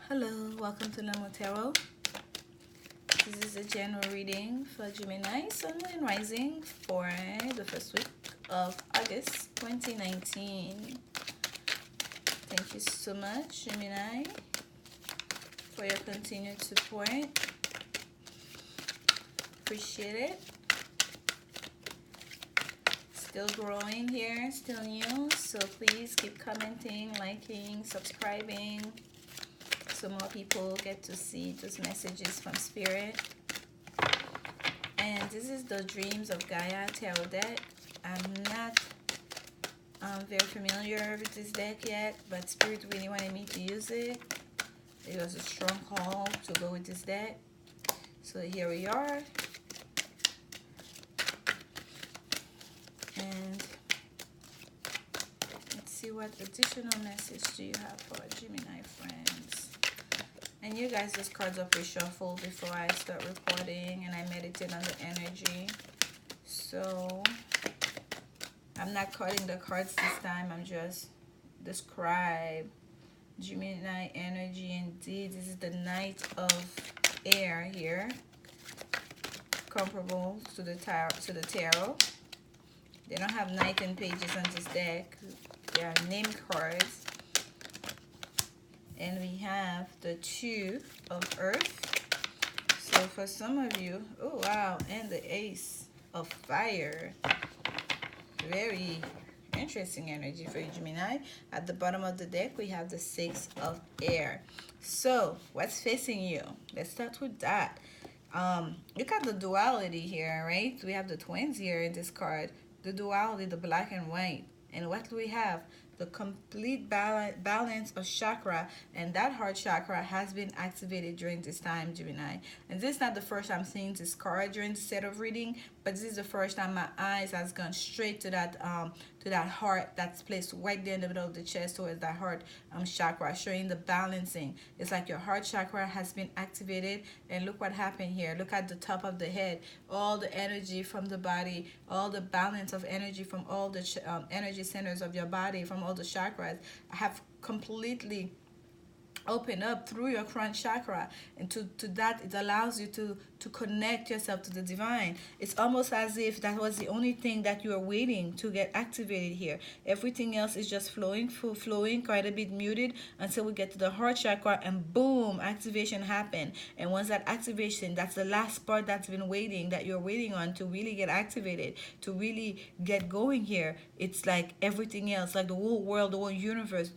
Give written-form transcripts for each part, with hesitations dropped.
Hello, welcome to Lanmoutarot. This is a general reading for Gemini, Sun, and Rising for the first week of August 2019. Thank you so much, Gemini, for your continued support. Appreciate it. Still growing here, still new, so please keep commenting, liking, subscribing, so more people get to see those messages from Spirit. And this is the Dreams of Gaia Tarot deck. I'm not very familiar with this deck yet, but Spirit really wanted me to use it. It was a strong call to go with this deck. So here we are. And let's see what additional message do you have for Gemini friends. And you guys, those cards are pre-shuffled before I start recording, and I meditate on the energy. So I'm not cutting the cards this time. I'm just describe Gemini energy. Indeed, this is the Knight of Air here, comparable to the tarot. They don't have Knight and Pages on this deck. They are named cards. And we have the Two of Earth. So for some of you, oh wow, and the Ace of Fire. Very interesting energy for you, Gemini. At the bottom of the deck, we have the Six of Air. So what's facing you? Let's start with that. Look at the duality here, right? We have the twins here in this card. The duality, the black and white. And what do we have? The complete balance of chakra, and that heart chakra has been activated during this time, Gemini. And this is not the first time seeing this card during the set of reading, but this is the first time my eyes has gone straight to that heart that's placed right there in the middle of the chest towards that heart chakra, showing the balancing. It's like your heart chakra has been activated, and look what happened here. Look at the top of the head, all the energy from the body, all the balance of energy from all the energy centers of your body, from all the chakras have completely open up through your crown chakra, and to that it allows you to connect yourself to the divine. It's almost as if that was the only thing that you are waiting to get activated here. Everything else is just flowing, quite a bit muted until we get to the heart chakra, and boom, activation happened. And once that activation, that's the last part that's been waiting, that you're waiting on to really get activated, to really get going here. It's like everything else, like the whole world, the whole universe,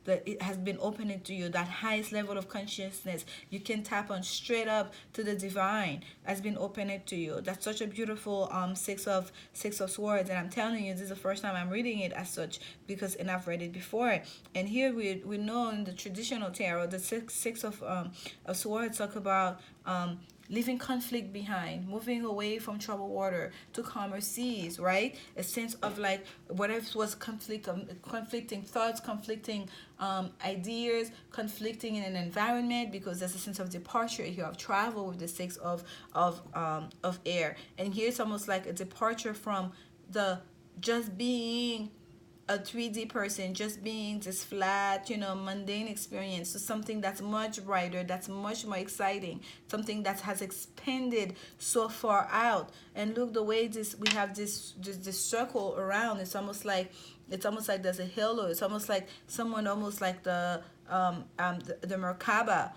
it has been opening to you. That highest level of consciousness you can tap on straight up to the divine has been opened to you. That's such a beautiful six of swords, and I'm telling you, this is the first time I'm reading it as such, and I've read it before. And here we know in the traditional tarot, the six of swords talk about leaving conflict behind, moving away from troubled water to calmer seas, right? A sense of like whatever was conflicting thoughts, conflicting ideas, conflicting in an environment, because there's a sense of departure here, of travel with the Six of Air. And here it's almost like a departure from the just being a 3D person, just being this flat, mundane experience, to something that's much brighter, that's much more exciting, something that has expanded so far out. And look, the way we have this circle around, it's almost like there's a halo. It's almost like someone, almost like the Merkaba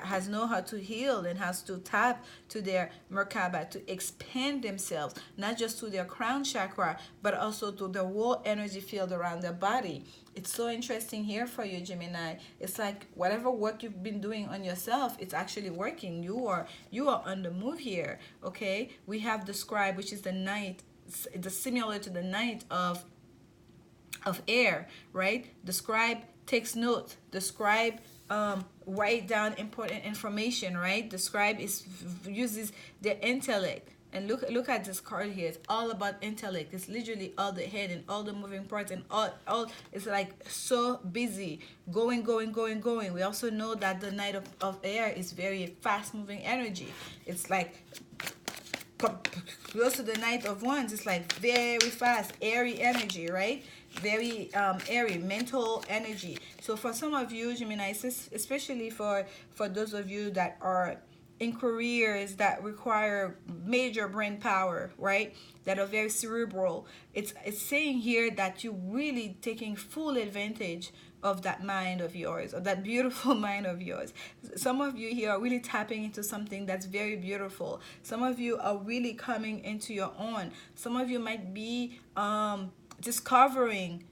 has know how to heal and has to tap to their Merkaba to expand themselves, not just to their crown chakra, but also to the whole energy field around their body. It's so interesting here for you, Gemini. It's like whatever work you've been doing on yourself, it's actually working. You are on the move here. Okay, we have the Scribe, which is the Knight, similar to the Knight of Air, right? The Scribe takes note. The Scribe write down important information, right? The Scribe uses their intellect. And look at this card here. It's all about intellect. It's literally all the head and all the moving parts, and all it's like so busy, going. We also know that the Knight of Air is very fast moving energy. It's like close to the Knight of Wands. It's like very fast, airy energy, right? very airy, mental energy. So for some of you, Gemini, especially for those of you that are in careers that require major brain power, right? That are very cerebral. It's saying here that you're really taking full advantage of that mind of yours, of that beautiful mind of yours. Some of you here are really tapping into something that's very beautiful. Some of you are really coming into your own. Some of you might be discovering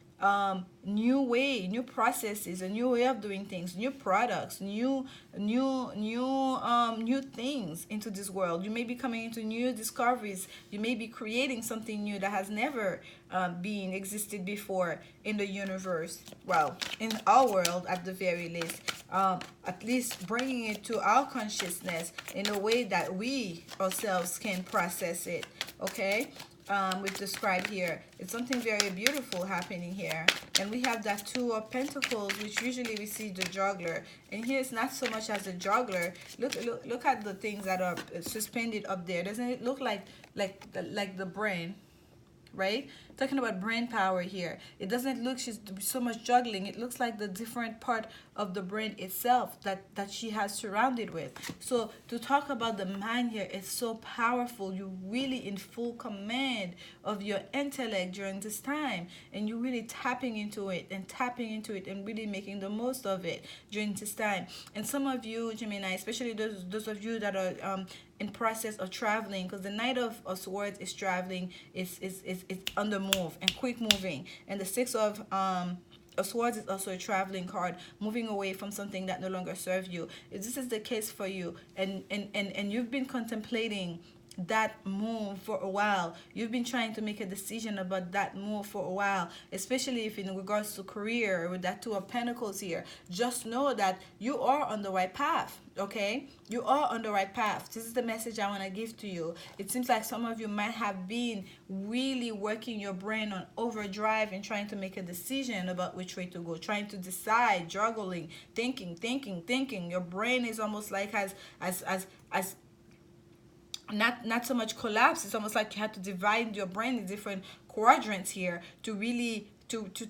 new processes, a new way of doing things, new products, new things into this world. You may be coming into new discoveries. You may be creating something new that has never been existed before in the universe. Well, in our world at the very least. At least bringing it to our consciousness in a way that we ourselves can process it. Okay. We've described here. It's something very beautiful happening here. And we have that Two of Pentacles, which usually we see the juggler. And here it's not so much as a juggler. Look at the things that are suspended up there. Doesn't it look like the brain? Right? Talking about brain power here. It doesn't look she's so much juggling. It looks like the different part of the brain itself that she has surrounded with. So to talk about the mind here is so powerful. You're really in full command of your intellect during this time. And you're really tapping into it and really making the most of it during this time. And some of you, Gemini, especially those of you that are in process of traveling, because the Knight of Swords is traveling, is on the move and quick moving, and the Six of Swords is also a traveling card, moving away from something that no longer serves you. If this is the case for you, and you've been contemplating that move for a while, you've been trying to make a decision about that move for a while, especially if in regards to career with that Two of Pentacles here, just know that you are on the right path. Okay, you are on the right path. This is the message I want to give to you. It seems like some of you might have been really working your brain on overdrive and trying to make a decision about which way to go, trying to decide, juggling, thinking. Your brain is almost like as not so much collapse. It's almost like you have to divide your brain in different quadrants here to really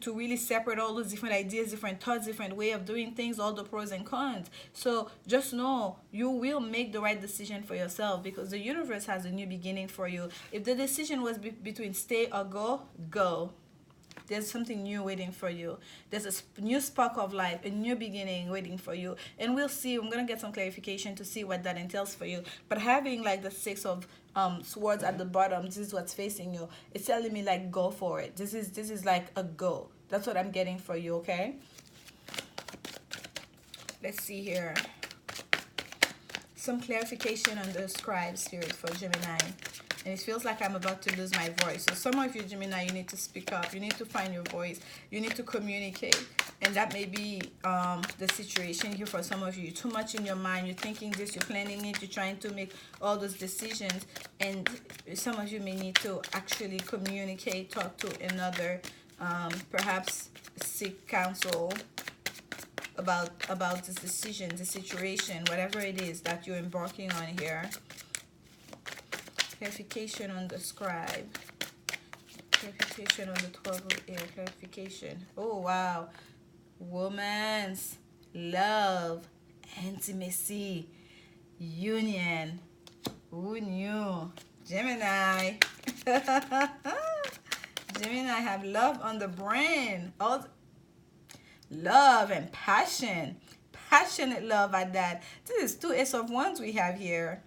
really separate all those different ideas, different thoughts, different way of doing things, all the pros and cons. So just know you will make the right decision for yourself, because the universe has a new beginning for you. If the decision was between stay or go. There's something new waiting for you. There's a new spark of life, a new beginning waiting for you. And we'll see. I'm going to get some clarification to see what that entails for you. But having like the Six of Swords at the bottom, this is what's facing you. It's telling me like go for it. This is like a go. That's what I'm getting for you, okay? Let's see here. Some clarification on the scribe spirit for Gemini. And it feels like I'm about to lose my voice. So some of you, Gemini, you need to speak up. You need to find your voice. You need to communicate. And that may be the situation here for some of you. Too much in your mind. You're thinking this, you're planning it, you're trying to make all those decisions. And some of you may need to actually communicate, talk to another, perhaps seek counsel about this decision, the situation, whatever it is that you're embarking on here. Clarification on the scribe. Clarification on the 12 of air. Clarification. Oh, wow. Woman's love, intimacy, union. Who knew? Gemini. Gemini have love on the brain. All love and passion. Passionate love at that. This is 2 Ace of Wands we have here.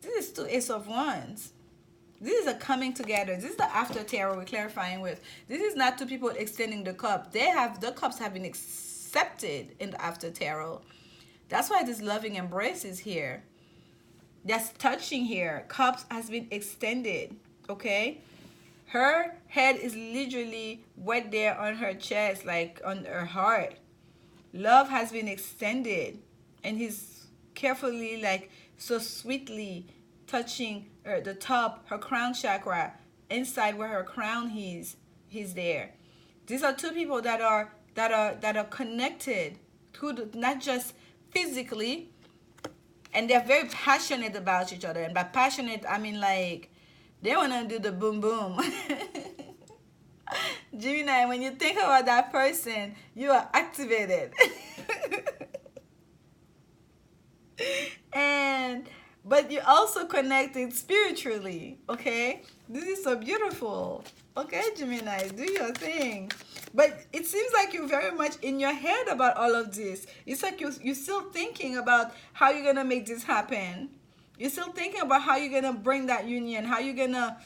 This is 2 Ace of Wands. This is a coming together. This is the after tarot we're clarifying with. This is not 2 people extending the cup. The cups have been accepted in the after tarot. That's why this loving embrace is here. That's touching here. Cups has been extended. Okay? Her head is literally right there on her chest, like on her heart. Love has been extended. And he's carefully, like, so sweetly touching the top, her crown chakra, inside where her crown is. He's there. These are 2 people that are connected to not just physically, and they're very passionate about each other. And by passionate, I mean like they want to do the boom boom. Gemini, when you think about that person, you are activated. And but you're also connected spiritually, okay? This is so beautiful. Okay, Gemini, do your thing. But it seems like you're very much in your head about all of this. It's like you're still thinking about how you're gonna make this happen. You're still thinking about how you're gonna bring that union, how you're gonna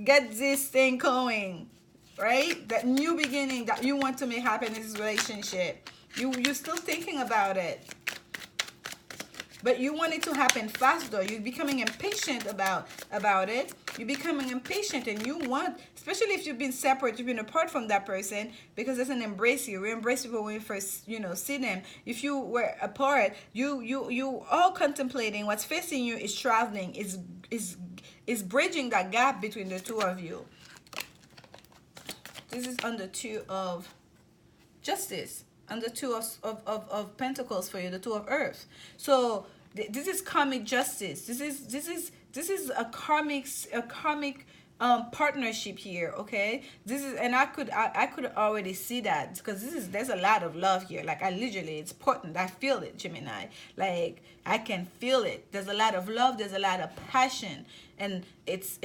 get this thing going, right? That new beginning that you want to make happen in this relationship. You're still thinking about it. But you want it to happen fast though. You're becoming impatient about it. You're becoming impatient, and you want, especially if you've been separate, you've been apart from that person, because it doesn't embrace you. We embrace people when we first, see them. If you were apart, you all contemplating what's facing you is traveling, is bridging that gap between the two of you. This is on the Two of Justice. And the Two of Pentacles for you, the Two of Earth. So this is karmic justice. This is a karmic partnership here. Okay, this is, and I could already see that, because there's a lot of love here. Like, it's potent. I feel it, Gemini. Like, I can feel it. There's a lot of love. There's a lot of passion, and it's.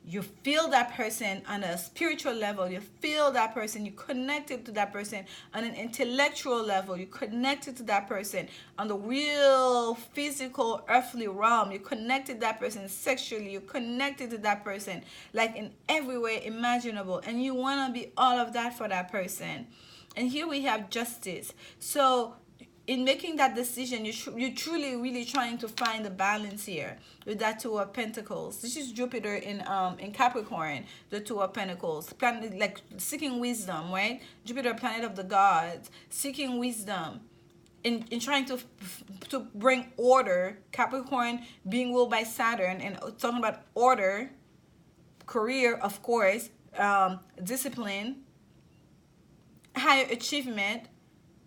You feel that person on a spiritual level. You feel that person. You connected to that person on an intellectual level. You connected to that person on the real physical earthly realm. You connected to that person sexually. You connected to that person like in every way imaginable. And you want to be all of that for that person. And here we have justice. So in making that decision, you're truly really trying to find a balance here with that Two of Pentacles. This is Jupiter in Capricorn, the Two of Pentacles, planet, like seeking wisdom, right? Jupiter, planet of the gods, seeking wisdom in trying to bring order. Capricorn being ruled by Saturn, and talking about order, career, of course, discipline, higher achievement.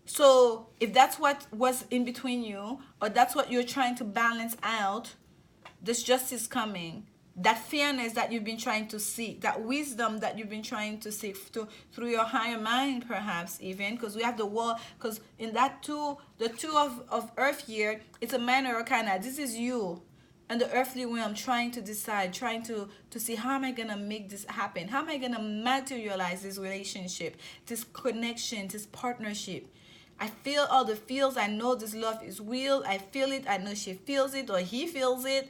So if that's what was in between you, or that's what you're trying to balance out, this justice coming, that fairness that you've been trying to seek, that wisdom that you've been trying to seek through your higher mind, perhaps even, because we have the wall, because in that the Two of Earth here, it's a minor arcana. This is you and the earthly realm trying to decide, trying to see, how am I going to make this happen? How am I going to materialize this relationship, this connection, this partnership? I feel all the feels. I know this love is real. I feel it. I know she feels it, or he feels it.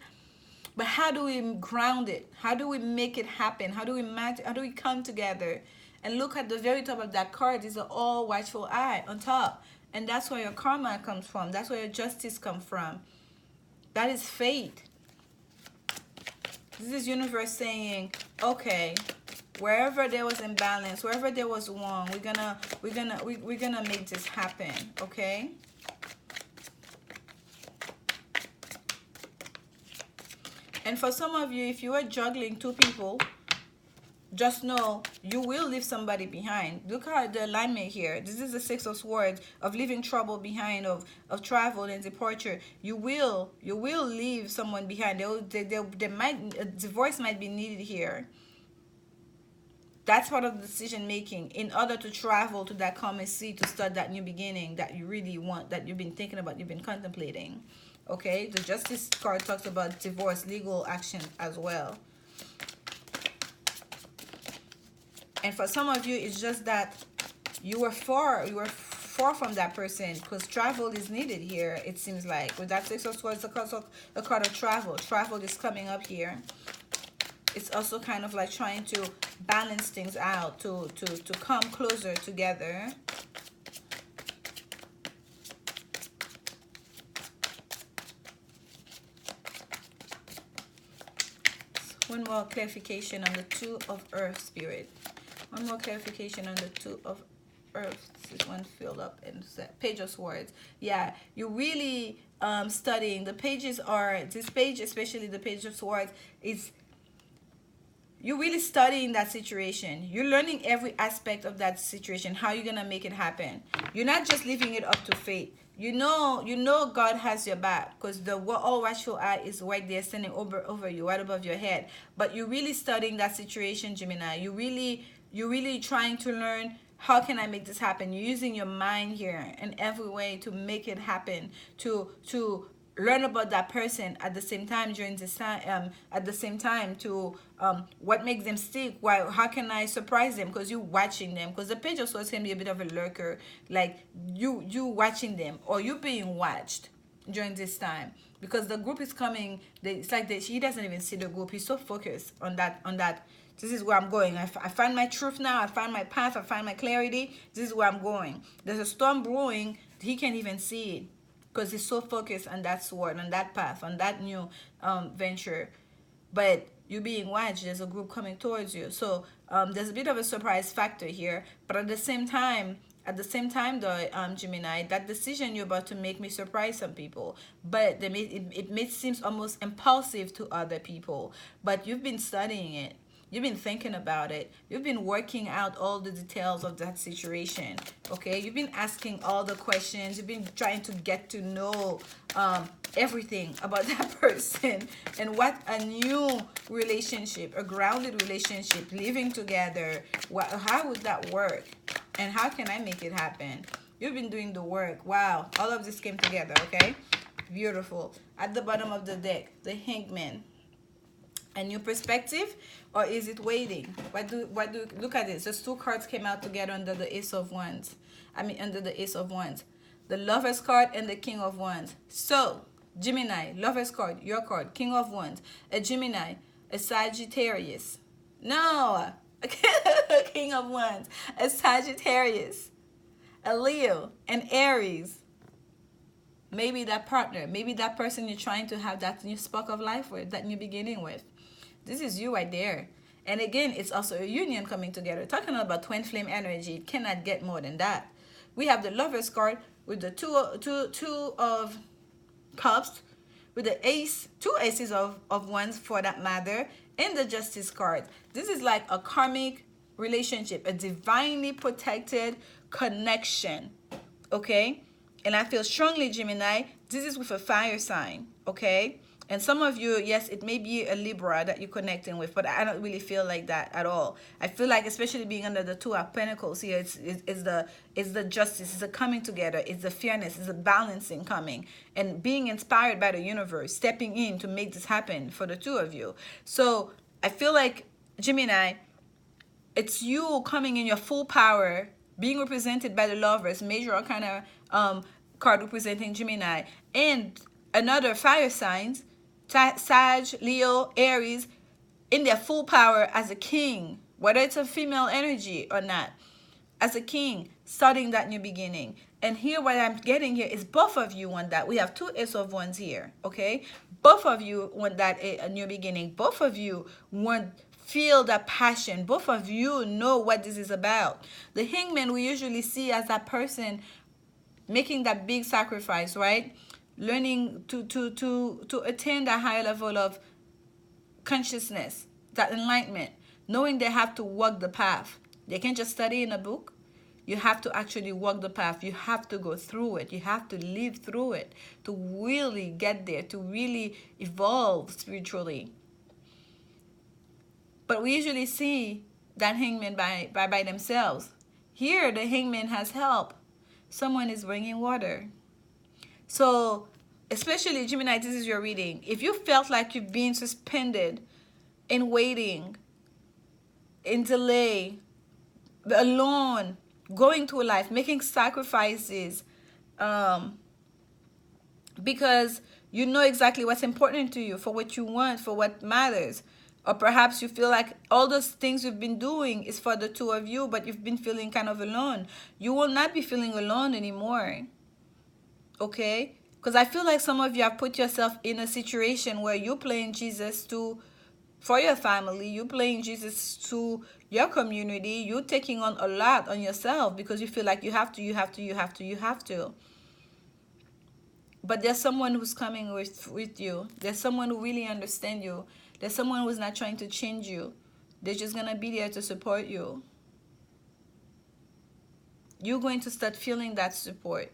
But how do we ground it? How do we make it happen? How do we how do we come together? And look at the very top of that card is an all watchful eye on top. And that's where your karma comes from. That's where your justice comes from. That is fate. This is universe saying, okay, wherever there was imbalance, wherever there was wrong, we're gonna make this happen, okay? And for some of you, if you are juggling two people, just know you will leave somebody behind. Look at the alignment here. This is the Six of Swords, of leaving trouble behind, of travel and departure. You will leave someone behind. There might, a divorce might be needed here. That's part of the decision making in order to travel to that common sea, to start that new beginning that you really want, that you've been thinking about, you've been contemplating. Okay, the Justice card talks about divorce, legal action as well. And for some of you, it's just that you were far from that person, because travel is needed here, it seems like. With that Six of Swords, the card of travel. Travel is coming up here. It's also kind of like trying to balance things out, to come closer together. One more clarification on the Two of Earth, Spirit. One more clarification on the Two of Earth. This one filled up and Page of Swords. Yeah, you're really studying. The pages are, this page, especially the Page of Swords, is, you're really studying that situation. You're learning every aspect of that situation, how you're gonna make it happen. You're not just leaving it up to fate. You know God has your back, because the all watchful eye is right there, standing over you, right above your head. But you're really studying that situation, Gemini. You really you're really trying to learn, how can I make this happen? You're using your mind here in every way to make it happen, to learn about that person at the same time during this time, at the same time to what makes them stick, why, how can I surprise them, because you're watching them, because the page of swords can be a bit of a lurker, like you watching them, or you being watched during this time, because the group is coming, it's like that he doesn't even see the group, he's so focused on that. This is where I'm going. I find my truth now. I find my path. I find my clarity. This is where I'm going. There's a storm brewing. He can't even see it because he's so focused on that sword, on that path, on that new venture. But you being watched, there's a group coming towards you. So there's a bit of a surprise factor here. But at the same time, though, Gemini, that decision you're about to make may surprise some people, but it may seem almost impulsive to other people. But you've been studying it. You've been thinking about it. You've been working out all the details of that situation. Okay? You've been asking all the questions. You've been trying to get to know everything about that person. And what a new relationship, a grounded relationship, living together, how would that work? And how can I make it happen? You've been doing the work. Wow. All of this came together, okay? Beautiful. At the bottom of the deck, the Hangman. A new perspective, or is it waiting? Look at this. Those two cards came out together under the Ace of Wands. Under the Ace of Wands. The Lover's card and the King of Wands. So, Gemini, Lover's card, your card, King of Wands. A Gemini, a Sagittarius. No! King of Wands. A Sagittarius. A Leo. An Aries. Maybe that partner. Maybe that person you're trying to have that new spark of life with, that new beginning with. This is you right there. And again, it's also a union coming together. Talking about twin flame energy, it cannot get more than that. We have the Lover's card with the two of Cups, with the two aces of wands for that matter, and the Justice card. This is like a karmic relationship, a divinely protected connection. Okay? And I feel strongly, Gemini, this is with a fire sign. Okay? And some of you, yes, it may be a Libra that you're connecting with, but I don't really feel like that at all. I feel like, especially being under the Two of Pentacles here, it's the justice, it's the coming together, it's the fairness, it's the balancing coming, and being inspired by the universe, stepping in to make this happen for the two of you. So I feel like, Gemini, it's you coming in your full power, being represented by the Lovers, major arcana card representing Gemini, and another fire signs, Sag, Leo, Aries, in their full power as a king, whether it's a female energy or not, as a king, starting that new beginning. And here, what I'm getting here is both of you want that. We have two Ace of Wands here, okay? Both of you want that a new beginning. Both of you feel that passion. Both of you know what this is about. The Hangman we usually see as that person making that big sacrifice, right? Learning to attain that higher level of consciousness, that enlightenment, knowing they have to walk the path. They can't just study in a book. You have to actually walk the path. You have to go through it. You have to live through it to really get there, to really evolve spiritually. But we usually see that Hangman by themselves. Here, the Hangman has help. Someone is bringing water. So, especially Gemini, this is your reading. If you felt like you've been suspended in waiting, in delay, alone, going through life, making sacrifices, because you know exactly what's important to you, for what you want, for what matters. Or perhaps you feel like all those things you've been doing is for the two of you, but you've been feeling kind of alone. You will not be feeling alone anymore. Okay? Because I feel like some of you have put yourself in a situation where you're playing Jesus for your family, you're playing Jesus to your community, you're taking on a lot on yourself because you feel like you have to. But there's someone who's coming with you. There's someone who really understands you. There's someone who's not trying to change you. They're just going to be there to support you. You're going to start feeling that support.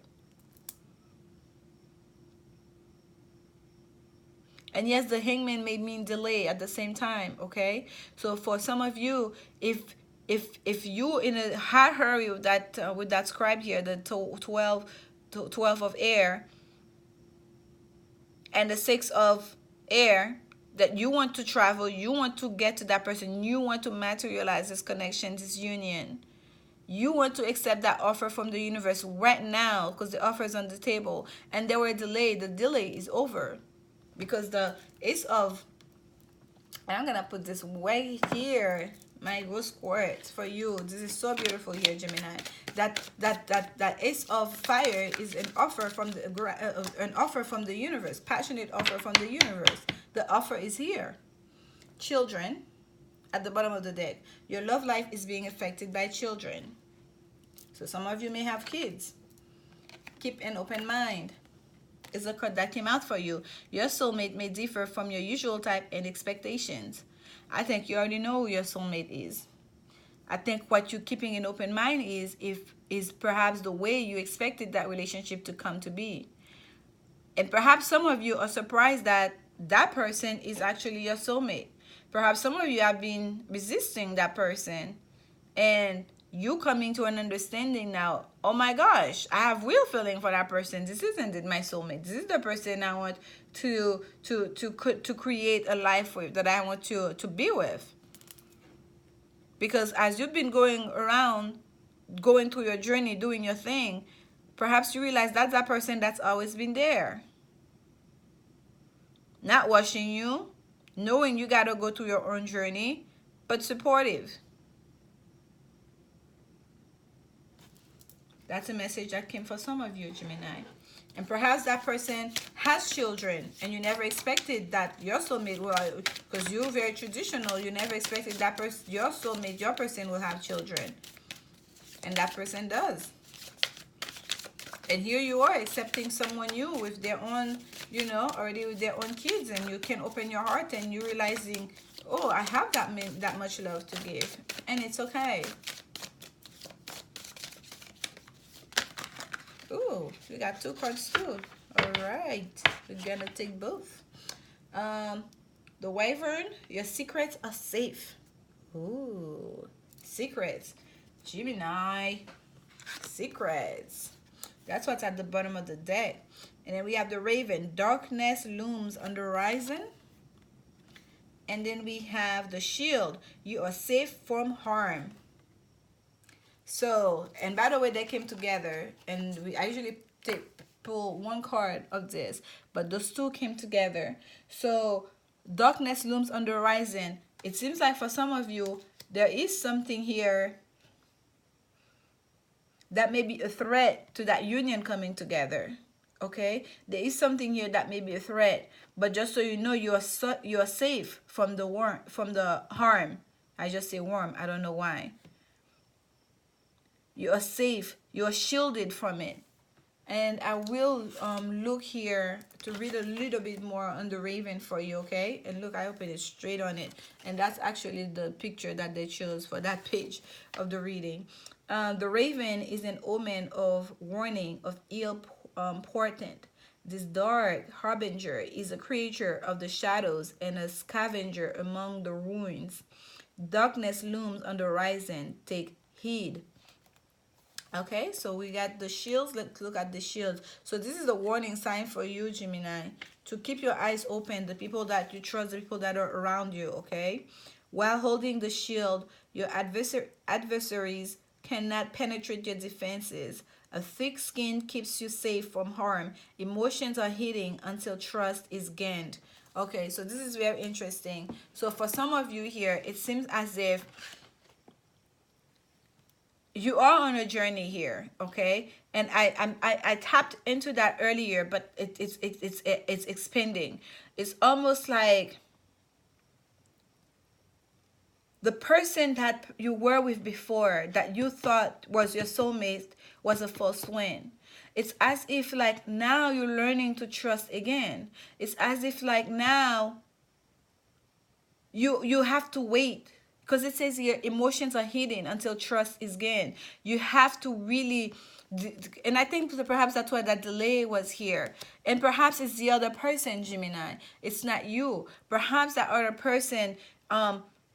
And yes, the Hangman may mean delay at the same time, okay? So for some of you, if if you in a hot hurry with that scribe here, the 12 of air and the 6 of air, that you want to travel, you want to get to that person, you want to materialize this connection, this union, you want to accept that offer from the universe right now because the offer is on the table, and there were delayed. The delay is over because the Ace of, and I'm gonna put this way here, my rose quartz for you. This is so beautiful here, Gemini. That Ace of Fire is an offer from the universe, passionate offer from the universe. The offer is here. Children, at the bottom of the deck, your love life is being affected by children. So some of you may have kids. Keep an open mind. It's a card that came out for you. Your soulmate may differ from your usual type and expectations. I think you already know who your soulmate is. I think what you're keeping an open mind is perhaps the way you expected that relationship to come to be. And perhaps some of you are surprised that that person is actually your soulmate. Perhaps some of you have been resisting that person, and you coming to an understanding now, oh my gosh, I have real feeling for that person. This isn't my soulmate. This is the person I want to create a life with, that I want to be with. Because as you've been going around, going through your journey, doing your thing, perhaps you realize that's that person that's always been there. Not watching you, knowing you gotta go through your own journey, but supportive. That's a message that came for some of you, Gemini. And perhaps that person has children, and you never expected that your soulmate will, because you're very traditional, you never expected that person, your soulmate, your person will have children. And that person does. And here you are accepting someone new with their own, already with their own kids, and you can open your heart and you're realizing, oh, I have that much love to give, and it's okay. Ooh, we got 2 cards too. All right, we're gonna take both. The Wyvern, your secrets are safe. Ooh, secrets. Gemini, secrets. That's what's at the bottom of the deck. And then we have the Raven, darkness looms on the horizon. And then we have the Shield, you are safe from harm. So, and by the way, they came together, and I usually pull 1 card of this, but those 2 came together. So, darkness looms on the horizon. It seems like for some of you, there is something here that may be a threat to that union coming together. Okay, there is something here that may be a threat, but just so you know, you are safe from the harm. I just say worm. I don't know why. You are safe. You are shielded from it. And I will look here to read a little bit more on the Raven for you, okay? And look, I opened it straight on it. And that's actually the picture that they chose for that page of the reading. The Raven is an omen of warning, of ill portent. This dark harbinger is a creature of the shadows and a scavenger among the ruins. Darkness looms on the horizon. Take heed. Okay, so we got the shields. Let's look at the shields. So this is the warning sign for you, Gemini, to keep your eyes open, the people that you trust, the people that are around you, okay? While holding the shield, your adversaries cannot penetrate your defenses. A thick skin keeps you safe from harm. Emotions are hidden until trust is gained. Okay, so this is very interesting. So for some of you here, it seems as if you are on a journey here, okay? And I tapped into that earlier, but it's expanding. It's almost like the person that you were with before, that you thought was your soulmate, was a false one. It's as if like now you're learning to trust again. It's as if like now you have to wait. Because it says here, emotions are hidden until trust is gained. You have to really, and I think perhaps that's why that delay was here. And perhaps it's the other person, Gemini. It's not you. Perhaps that other person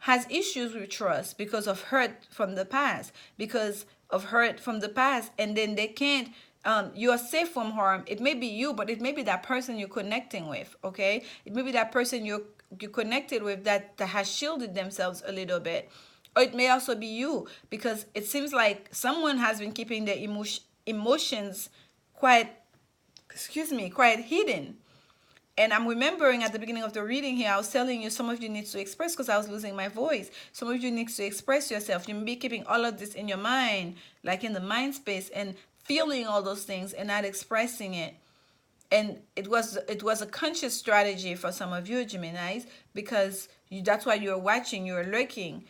has issues with trust because of hurt from the past, and then they can't. You are safe from harm. It may be you, but it may be that person you're connecting with. Okay, it may be that person you connected with that has shielded themselves a little bit, or it may also be you, because it seems like someone has been keeping their emotions quite, quite hidden. And I'm remembering at the beginning of the reading here, I was telling you some of you need to express, because I was losing my voice. Some of you need to express yourself. You may be keeping all of this in your mind, like in the mind space, and feeling all those things and not expressing it. And it was a conscious strategy for some of you, Geminis, because that's why you're watching, you're lurking.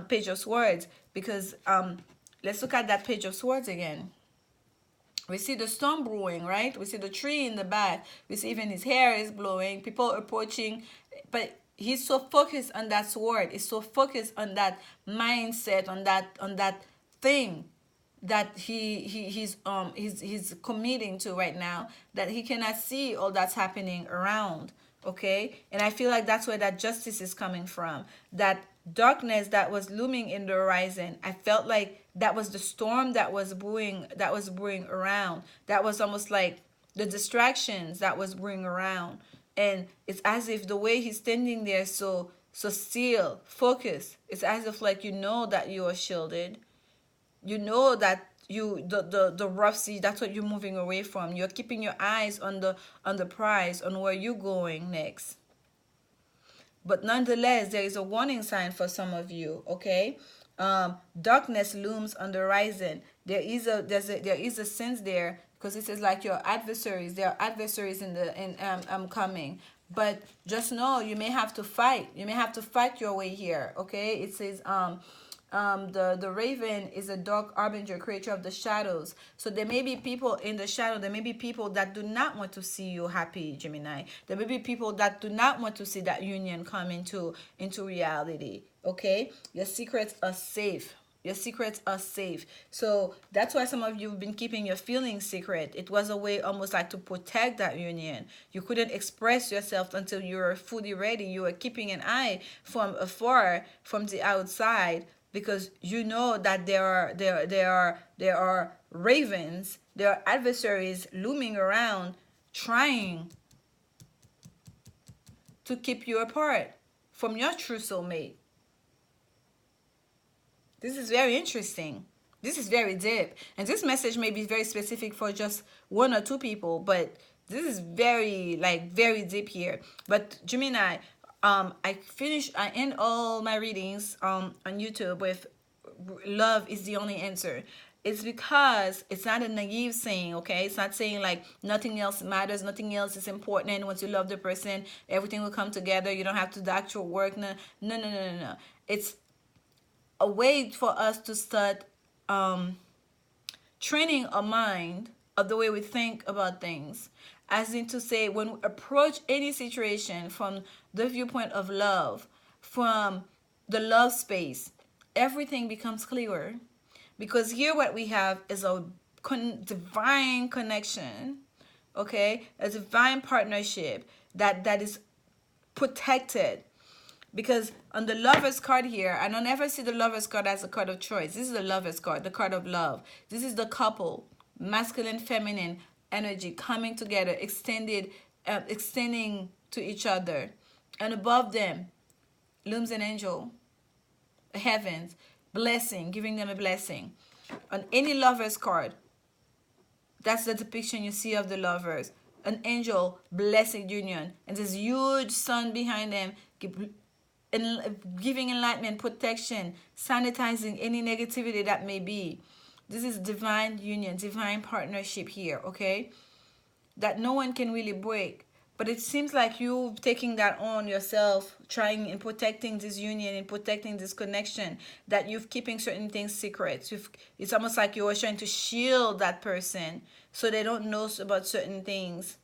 Page of Swords, because let's look at that Page of Swords again. We see the storm brewing, right? We see the tree in the back. We see even his hair is blowing, people approaching. But he's so focused on that sword. He's so focused on that mindset, on that thing that he's committing to right now, that he cannot see all that's happening around. Okay, and I feel like that's where that justice is coming from. That darkness that was looming in the horizon, I felt like that was the storm that was brewing around. That was almost like the distractions that was brewing around. And it's as if the way he's standing there, so still focused, it's as if like that you are shielded. That the rough sea, that's what you're moving away from. You're keeping your eyes on the prize, on where you're going next. But nonetheless, there is a warning sign for some of you. Okay, darkness looms on the horizon. There is a sense there, because it says like your adversaries. There are adversaries in coming. But just know you may have to fight. You may have to fight your way here. Okay, it says the raven is a dark harbinger, creature of the shadows. So there may be people in the shadow. There may be people that do not want to see you happy, Gemini. There may be people that do not want to see that union come into reality. Okay, your secrets are safe. Your secrets are safe. So that's why some of you have been keeping your feelings secret. It was a way almost like to protect that union. You couldn't express yourself until you were fully ready. You were keeping an eye from afar, from the outside, because that there are ravens, there are adversaries looming around, trying to keep you apart from your true soulmate. This is very interesting. This is very deep. And this message may be very specific for just one or two people, but this is very deep here. But Gemini, I end all my readings on YouTube with love is the only answer. It's because it's not a naive saying, okay? It's not saying like nothing else matters, nothing else is important, and once you love the person, everything will come together. You don't have to do actual work. No. It's a way for us to start training our mind of the way we think about things. As in to say, when we approach any situation from the viewpoint of love, from the love space, everything becomes clearer. Because here what we have is a divine connection, okay? A divine partnership that is protected. Because on the Lover's card here, I don't ever see the Lover's card as a card of choice. This is the Lover's card, the card of love. This is the couple, masculine, feminine energy coming together, extending to each other. And above them looms an angel, heavens, blessing, giving them a blessing. On any Lover's card, that's the depiction you see of the lovers. An angel, blessing union, and this huge sun behind them, giving enlightenment, protection, sanitizing any negativity that may be. This is divine union, divine partnership here, okay? That no one can really break. But it seems like you taking that on yourself, trying and protecting this union and protecting this connection, that you're keeping certain things secret. It's almost like you're trying to shield that person so they don't know about certain things.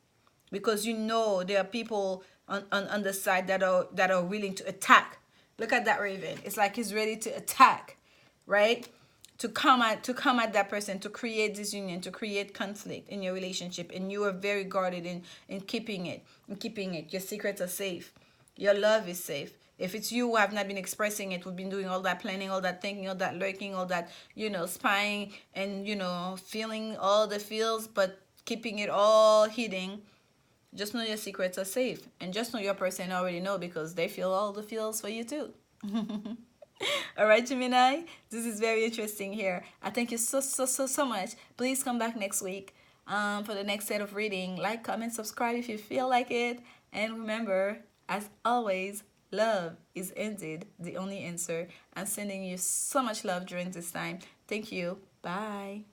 Because there are people on the side that are willing to attack. Look at that raven. It's like he's ready to attack, right? To come at that person, to create disunion, to create conflict in your relationship, and you are very guarded in keeping it. Your secrets are safe. Your love is safe. If it's you who have not been expressing it, we've been doing all that planning, all that thinking, all that lurking, all that, spying, and, feeling all the feels, but keeping it all hidden. Just know your secrets are safe. And just know your person already know, because they feel all the feels for you too. All right, Gemini, this is very interesting here. I thank you so much. Please come back next week for the next set of reading. Like, comment, subscribe if you feel like it. And remember, as always, love is indeed the only answer. I'm sending you so much love during this time. Thank you. Bye.